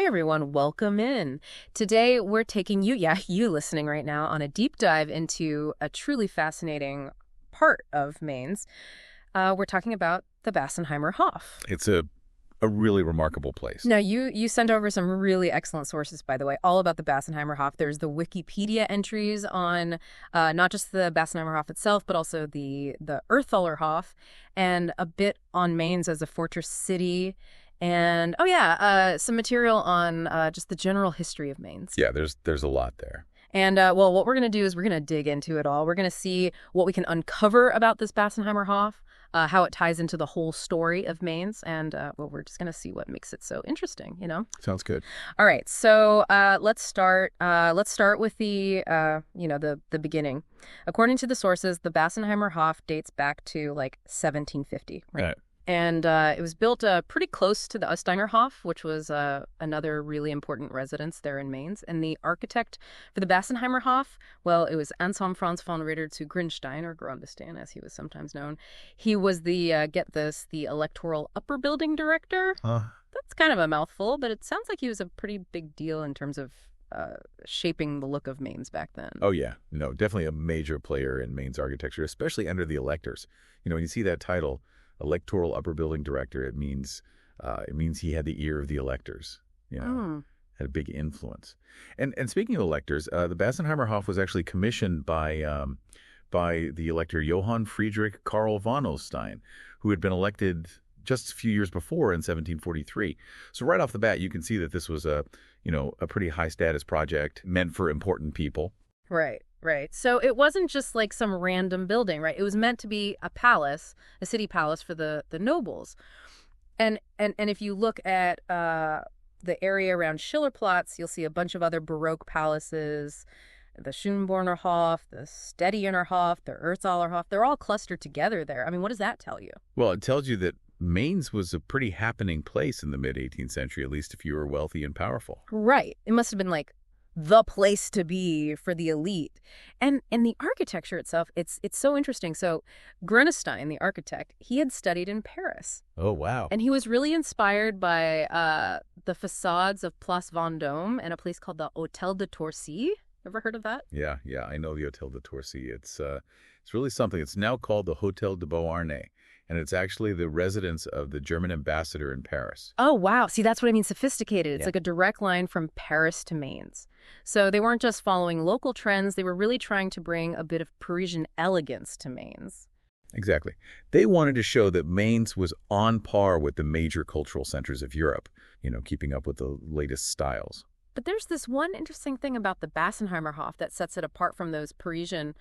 Hi, everyone. Welcome in. Today, we're taking you, you listening right now, on a deep dive into a truly fascinating part of Mainz. We're talking about the Bassenheimer Hof. It's a really remarkable place. Now, you sent over some really excellent sources, by the way, all about the Bassenheimer Hof. There's the Wikipedia entries on not just the Bassenheimer Hof itself, but also the Erthaler Hof, and a bit on Mainz as a fortress city. And, some material on just the general history of Mainz. Yeah, there's a lot there. And, what we're going to do is we're going to dig into it all. We're going to see what we can uncover about this Bassenheimer Hof, how it ties into the whole story of Mainz, and, we're just going to see what makes it so interesting, you know? Sounds good. All right, so let's start with the beginning. According to the sources, the Bassenheimer Hof dates back to, 1750, right? And it was built pretty close to the Osteiner Hof, which was another really important residence there in Mainz. And the architect for the Bassenheimer Hof, well, it was Anselm Franz von Ritter zu Grünstein, or Grundstein, as he was sometimes known. He was the electoral upper building director. That's kind of a mouthful, but it sounds like he was a pretty big deal in terms of shaping the look of Mainz back then. Oh, yeah. No, definitely a major player in Mainz architecture, especially under the electors. You know, when you see that title, electoral upper building director, it means he had the ear of the electors, had a big influence. And speaking of electors, the Bassenheimer Hof was actually commissioned by the elector Johann Friedrich Karl von Ostein, who had been elected just a few years before in 1743. So right off the bat, you can see that this was a pretty high status project meant for important people. Right. Right. So it wasn't just like some random building, right? It was meant to be a palace, a city palace for the nobles. And if you look at the area around Schillerplatz, you'll see a bunch of other Baroque palaces, the Schönborner Hof, the Stettiner Hof, the Erthaler Hof. They're all clustered together there. I mean, what does that tell you? Well, it tells you that Mainz was a pretty happening place in the mid-18th century, at least if you were wealthy and powerful. Right. It must have been like the place to be for the elite. And the architecture itself, it's so interesting. So Grünstein, the architect, he had studied in Paris. Oh, wow. And he was really inspired by the facades of Place Vendôme and a place called the Hôtel de Torcy. Ever heard of that? Yeah, I know the Hôtel de Torcy. It's really something. It's now called the Hôtel de Beauharnais. And it's actually the residence of the German ambassador in Paris. Oh, wow. See, that's what I mean, sophisticated. It's Yeah. like a direct line from Paris to Mainz. So they weren't just following local trends. They were really trying to bring a bit of Parisian elegance to Mainz. Exactly. They wanted to show that Mainz was on par with the major cultural centers of Europe, keeping up with the latest styles. But there's this one interesting thing about the Bassenheimer Hof that sets it apart from those Parisian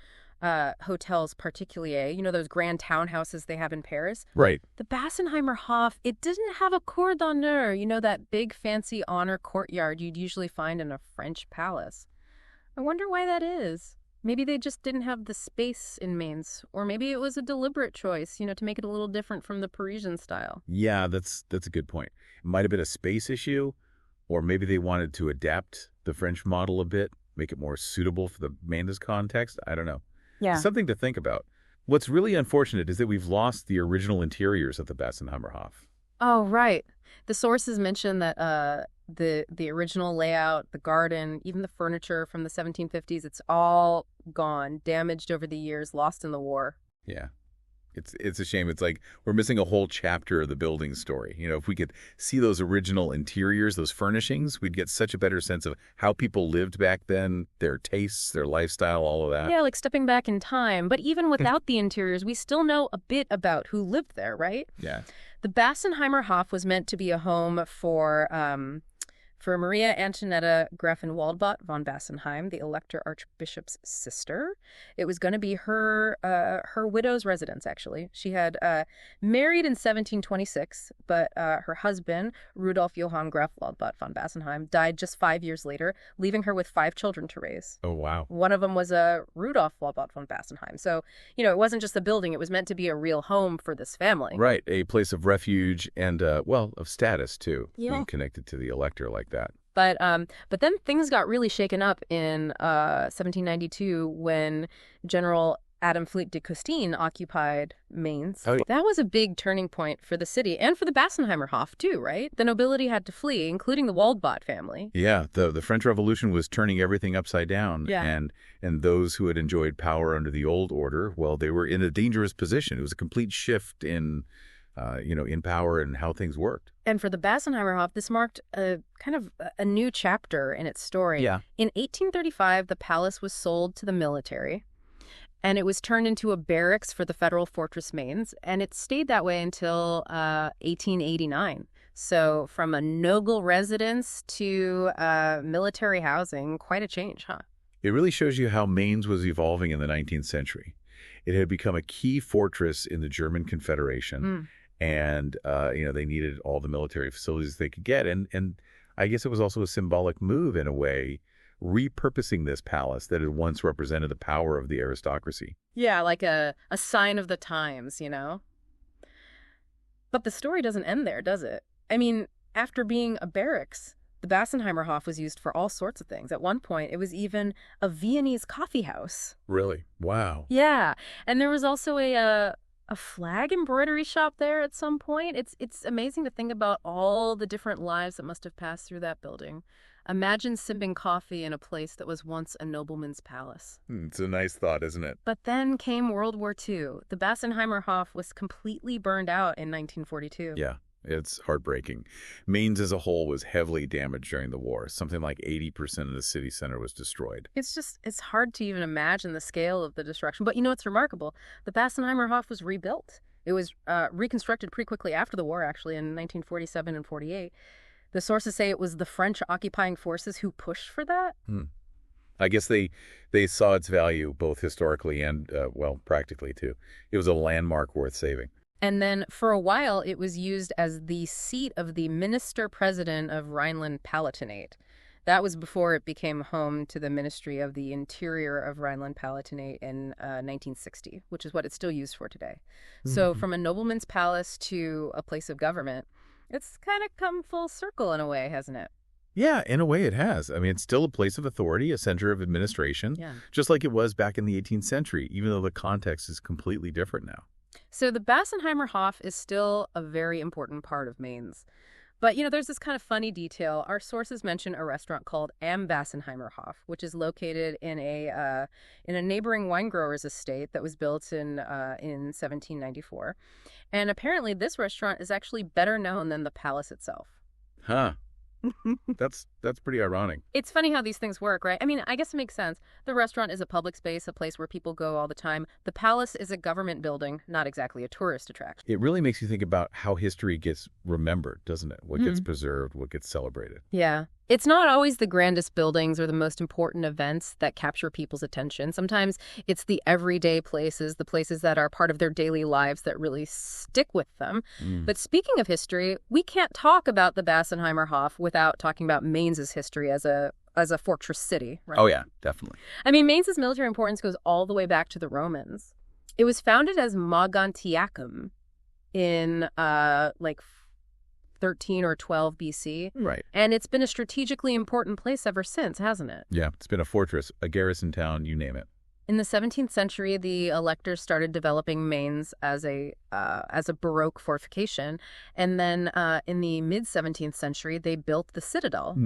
hotels particulier, those grand townhouses they have in Paris. Right. The Bassenheimer Hof, it didn't have a cour d'honneur, that big fancy honor courtyard you'd usually find in a French palace. I wonder why that is. Maybe they just didn't have the space in Mainz, or maybe it was a deliberate choice, to make it a little different from the Parisian style. Yeah, that's a good point. It might have been a space issue, or maybe they wanted to adapt the French model a bit, make it more suitable for the Mainz context. I don't know. Yeah. Something to think about. What's really unfortunate is that we've lost the original interiors of the Bassenheimer Hof. Oh, right. The sources mention that the original layout, the garden, even the furniture from the 1750s, it's all gone, damaged over the years, lost in the war. Yeah. It's a shame. It's like we're missing a whole chapter of the building story. If we could see those original interiors, those furnishings, we'd get such a better sense of how people lived back then, their tastes, their lifestyle, all of that. Yeah, like stepping back in time. But even without the interiors, we still know a bit about who lived there, right? Yeah. The Bassenheimer Hof was meant to be a home for Maria Antonetta Gräfin Waldbott von Bassenheim, the Elector Archbishop's sister. It was going to be her widow's residence, actually. She had married in 1726, but her husband, Rudolf Johann Graf Waldbott von Bassenheim, died just 5 years later, leaving her with 5 children to raise. Oh, wow. One of them was Rudolf Waldbott von Bassenheim. So, it wasn't just a building. It was meant to be a real home for this family. Right. A place of refuge and, of status, too, Yeah. being connected to the elector like that. But then things got really shaken up in 1792 when General Adam Fleet de Custine occupied Mainz. Oh, yeah. That was a big turning point for the city and for the Bassenheimer Hof, too, right? The nobility had to flee, including the Waldbott family. Yeah, the French Revolution was turning everything upside down. Yeah. And those who had enjoyed power under the old order, well, they were in a dangerous position. It was a complete shift in power and how things worked. And for the Bassenheimer Hof, this marked a kind of a new chapter in its story. Yeah. In 1835, the palace was sold to the military, and it was turned into a barracks for the federal Fortress Mainz, and it stayed that way until 1889. So from a noble residence to military housing, quite a change, huh? It really shows you how Mainz was evolving in the 19th century. It had become a key fortress in the German Confederation, and they needed all the military facilities they could get. And I guess it was also a symbolic move in a way, repurposing this palace that had once represented the power of the aristocracy. Yeah, like a sign of the times, But the story doesn't end there, does it? I mean, after being a barracks, the Bassenheimer Hof was used for all sorts of things. At one point, it was even a Viennese coffee house. Really? Wow. Yeah, and there was also a flag embroidery shop there at some point. It's amazing to think about all the different lives that must have passed through that building. Imagine sipping coffee in a place that was once a nobleman's palace. It's a nice thought, isn't it? But then came World War II. The Bassenheimer Hof was completely burned out in 1942. Yeah, it's heartbreaking. Mainz as a whole was heavily damaged during the war. Something like 80% of the city center was destroyed. It's hard to even imagine the scale of the destruction. But what's remarkable? The Bassenheimer Hof was rebuilt. It was reconstructed pretty quickly after the war, actually, in 1947 and 48. The sources say it was the French occupying forces who pushed for that. I guess they saw its value both historically and, practically too. It was a landmark worth saving. And then for a while, it was used as the seat of the minister-president of Rhineland-Palatinate. That was before it became home to the Ministry of the Interior of Rhineland-Palatinate in 1960, which is what it's still used for today. So from a nobleman's palace to a place of government, it's kind of come full circle in a way, hasn't it? Yeah, in a way it has. I mean, it's still a place of authority, a center of administration, just like it was back in the 18th century, even though the context is completely different now. So the Bassenheimer Hof is still a very important part of Mainz. But, there's this kind of funny detail. Our sources mention a restaurant called Am Bassenheimer Hof, which is located in a neighboring wine grower's estate that was built in 1794. And apparently this restaurant is actually better known than the palace itself. Huh. That's pretty ironic. It's funny how these things work, right? I mean, I guess it makes sense. The restaurant is a public space, a place where people go all the time. The palace is a government building, not exactly a tourist attraction. It really makes you think about how history gets remembered, doesn't it? What gets preserved, what gets celebrated. Yeah. It's not always the grandest buildings or the most important events that capture people's attention. Sometimes it's the everyday places, the places that are part of their daily lives that really stick with them. But speaking of history, we can't talk about the Bassenheimer Hof without talking about Mainz's history as a fortress city, right? Oh, yeah, definitely. I mean, Mainz's military importance goes all the way back to the Romans. It was founded as Mogontiacum in 13 or 12 BC. Right. And it's been a strategically important place ever since, hasn't it? Yeah, it's been a fortress, a garrison town, you name it. In the 17th century, the electors started developing Mainz as a Baroque fortification. And then in the mid-17th century, they built the citadel.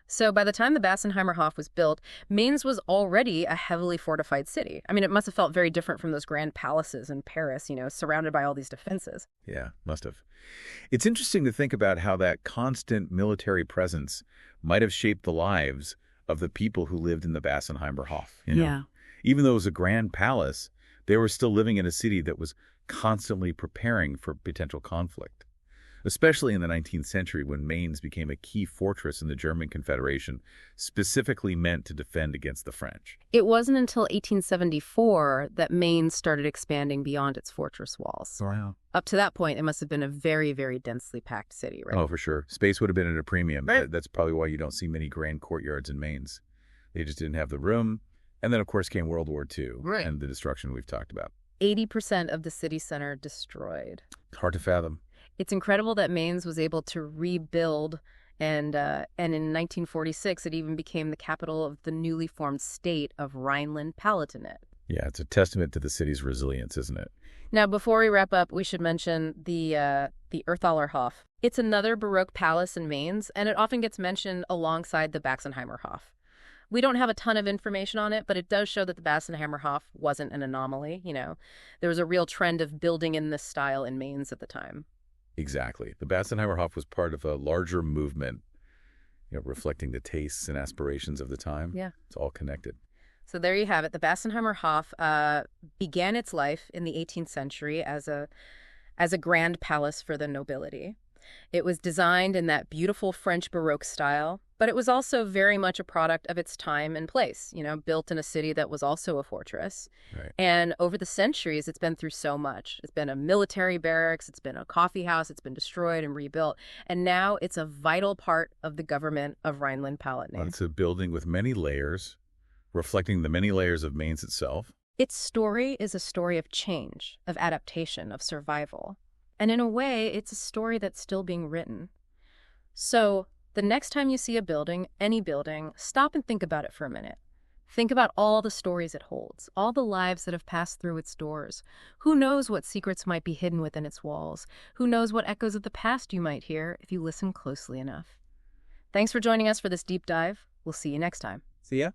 So by the time the Bassenheimer Hof was built, Mainz was already a heavily fortified city. I mean, it must have felt very different from those grand palaces in Paris, surrounded by all these defenses. Yeah, must have. It's interesting to think about how that constant military presence might have shaped the lives of the people who lived in the Bassenheimer Hof. Yeah. Even though it was a grand palace, they were still living in a city that was constantly preparing for potential conflict. Especially in the 19th century when Mainz became a key fortress in the German Confederation, specifically meant to defend against the French. It wasn't until 1874 that Mainz started expanding beyond its fortress walls. Wow. Up to that point, it must have been a very, very densely packed city, right? Oh, for sure. Space would have been at a premium. Right. That's probably why you don't see many grand courtyards in Mainz. They just didn't have the room. And then, of course, came World War II and the destruction we've talked about. 80% of the city center destroyed. Hard to fathom. It's incredible that Mainz was able to rebuild, and in 1946, it even became the capital of the newly formed state of Rhineland-Palatinate. Yeah, it's a testament to the city's resilience, isn't it? Now, before we wrap up, we should mention the Erthaler Hof. It's another Baroque palace in Mainz, and it often gets mentioned alongside the Bassenheimer Hof. We don't have a ton of information on it, but it does show that the Bassenheimer Hof wasn't an anomaly. There was a real trend of building in this style in Mainz at the time. Exactly. The Bassenheimer Hof was part of a larger movement, reflecting the tastes and aspirations of the time. Yeah. It's all connected. So there you have it. The Bassenheimer Hof began its life in the 18th century as a grand palace for the nobility. It was designed in that beautiful French Baroque style, but it was also very much a product of its time and place, built in a city that was also a fortress. Right. And over the centuries, it's been through so much. It's been a military barracks, it's been a coffee house, it's been destroyed and rebuilt, and now it's a vital part of the government of Rhineland-Palatinate. Well, it's a building with many layers, reflecting the many layers of Mainz itself. Its story is a story of change, of adaptation, of survival. And in a way, it's a story that's still being written. So the next time you see a building, any building, stop and think about it for a minute. Think about all the stories it holds, all the lives that have passed through its doors. Who knows what secrets might be hidden within its walls? Who knows what echoes of the past you might hear if you listen closely enough? Thanks for joining us for this deep dive. We'll see you next time. See ya.